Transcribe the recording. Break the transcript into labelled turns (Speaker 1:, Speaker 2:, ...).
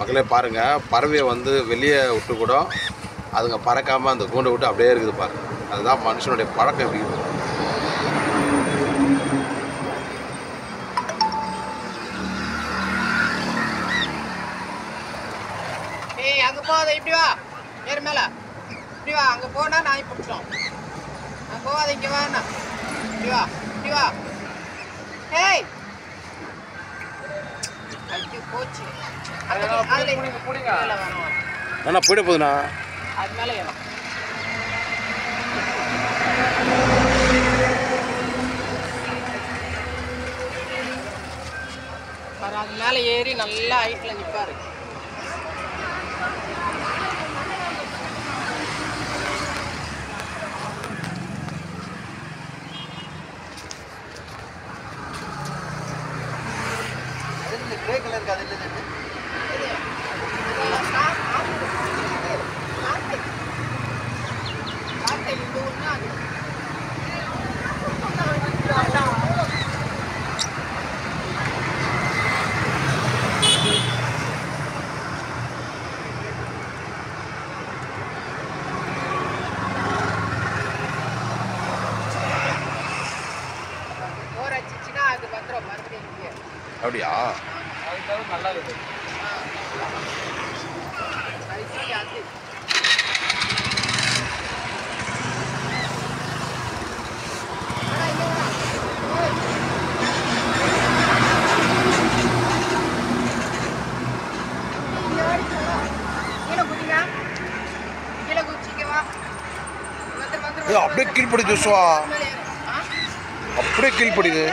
Speaker 1: மக்களே பாருங்கள், பறவையை வந்து வெளியே விட்டு கூட அதுங்க பறக்காமல் அந்த கூண்டை விட்டு அப்படியே இருக்குது பாருங்கள். அதுதான் மனுஷனுடைய பழக்கம். எப்படி
Speaker 2: அங்கே போகாத, இப்படி வா, ஏறு மேலே, இப்படி வா. அங்கே போனா நாய் பிடிச்சோம். அங்கே போகாத, இங்கே வாண்ணா, இப்படி வா, இப்படி வா. ஏய் ஐயோ போச்சு.
Speaker 1: அண்ணா போயிட போகுதுண்ணா.
Speaker 2: அது மேலே ஏறும். அது மேலே ஏறி நல்லா ஹைட்டில் நிற்பாரு.
Speaker 3: கிரே கலருக்கு அது இல்லை.
Speaker 2: அது வந்துடும் மறுபடியும்.
Speaker 1: அப்படியா?
Speaker 3: நல்லா இருக்கு.
Speaker 1: அப்படியே கீழ்படி ஜோசுவா, அப்படியே கீழ்படிது.